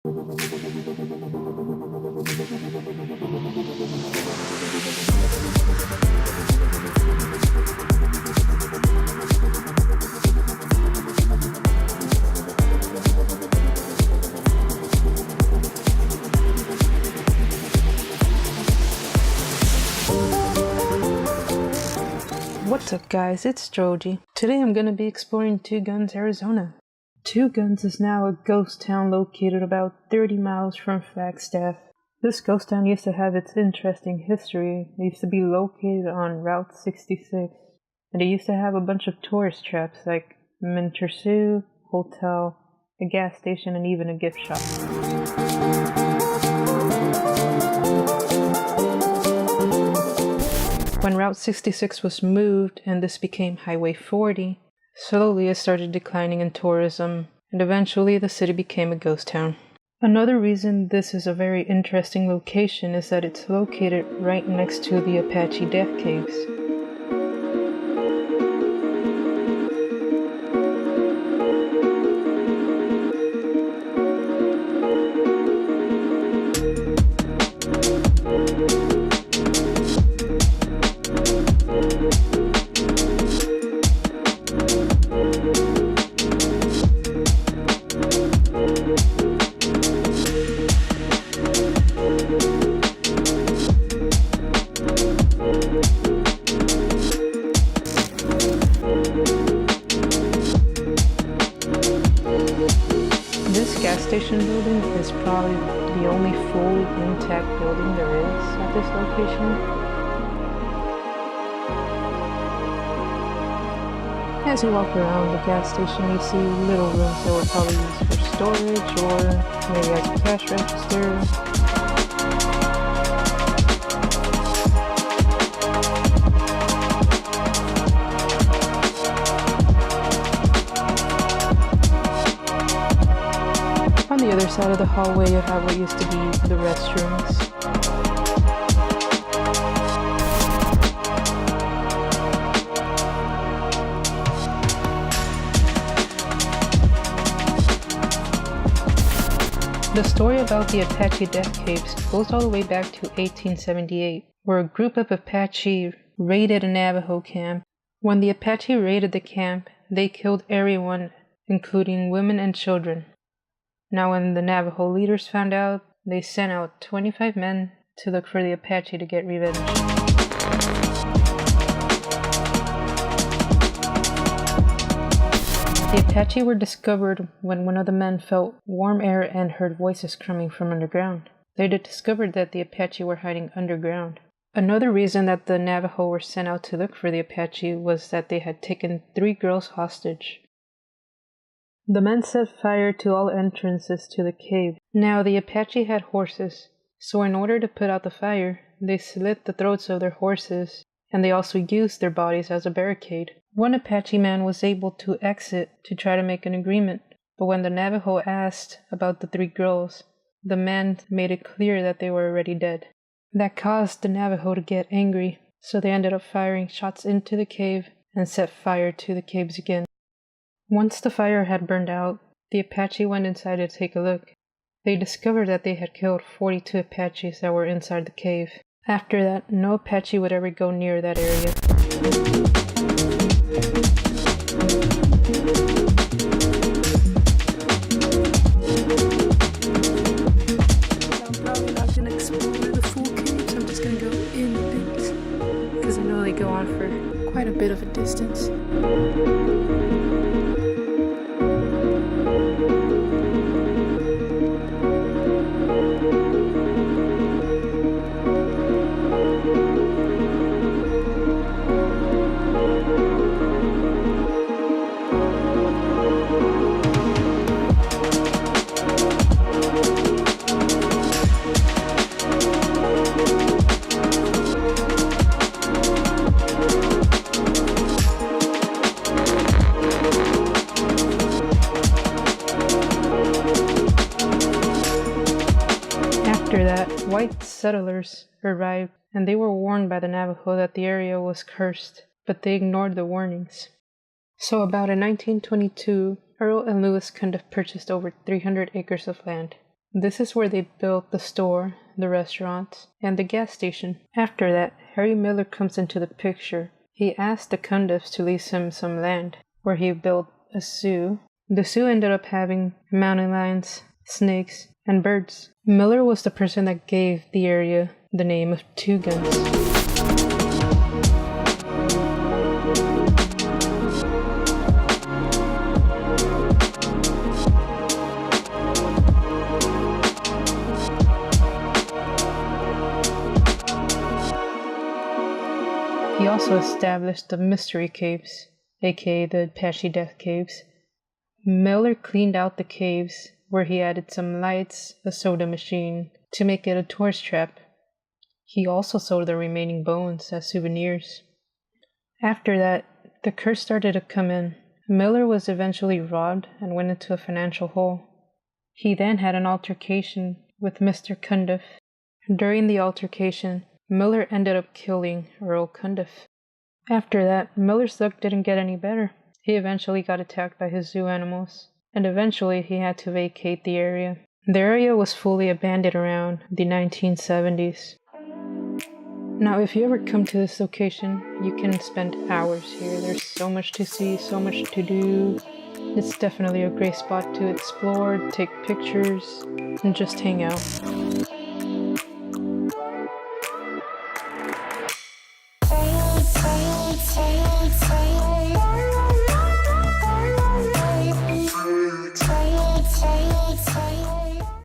What's up guys, it's Joji. Today I'm gonna be exploring Two Guns, Arizona. Two Guns is now a ghost town located about 30 miles from Flagstaff. This ghost town used to have its interesting history. It used to be located on Route 66, and it used to have a bunch of tourist traps like Miniature Zoo, hotel, a gas station, and even a gift shop. When Route 66 was moved and this became Highway 40, slowly it started declining in tourism, and eventually the city became a ghost town. Another reason this is a very interesting location is that it's located right next to the Apache Death Caves. This gas station building is probably the only full intact building there is at this location. As you walk around the gas station, you see little rooms that were probably used for storage or maybe as a cash register. On the other side of the hallway, you have what used to be the restrooms. The story about the Apache Death Caves goes all the way back to 1878, where a group of Apache raided a Navajo camp. When the Apache raided the camp, they killed everyone, including women and children. Now when the Navajo leaders found out, they sent out 25 men to look for the Apache to get revenge. The Apache were discovered when one of the men felt warm air and heard voices coming from underground. They discovered that the Apache were hiding underground. Another reason that the Navajo were sent out to look for the Apache was that they had taken 3 girls hostage. The men set fire to all entrances to the cave. Now the Apache had horses, so in order to put out the fire, they slit the throats of their horses, and they also used their bodies as a barricade. One Apache man was able to exit to try to make an agreement, but when the Navajo asked about the 3 girls, the man made it clear that they were already dead. That caused the Navajo to get angry, so they ended up firing shots into the cave and set fire to the caves again. Once the fire had burned out, the Apache went inside to take a look. They discovered that they had killed 42 Apaches that were inside the cave. After that, no Apache would ever go near that area. I'm probably not going to explore the full caves. I'm just going to go in a bit, because I know they go on for quite a bit of a distance. After that, white settlers arrived, and they were warned by the Navajo that the area was cursed, but they ignored the warnings. So about in 1922, Earl and Lewis kind of purchased over 300 acres of land. This is where they built the store, the restaurant, and the gas station. After that, Harry Miller comes into the picture. He asked the Cundiffs to lease him some land, where he built a zoo. The zoo ended up having mountain lions, snakes, and birds. Miller was the person that gave the area the name of Two Guns. He also established the Mystery Caves, aka the Apache Death Caves. Miller cleaned out the caves, where he added some lights, a soda machine, to make it a tourist trap. He also sold the remaining bones as souvenirs. After that, the curse started to come in. Miller was eventually robbed and went into a financial hole. He then had an altercation with Mr. Cundiff. During the altercation, Miller ended up killing Earl Cundiff. After that, Miller's luck didn't get any better. He eventually got attacked by his zoo animals, and eventually he had to vacate the area. The area was fully abandoned around the 1970s. Now, if you ever come to this location, you can spend hours here. There's so much to see, so much to do. It's definitely a great spot to explore, take pictures, and just hang out.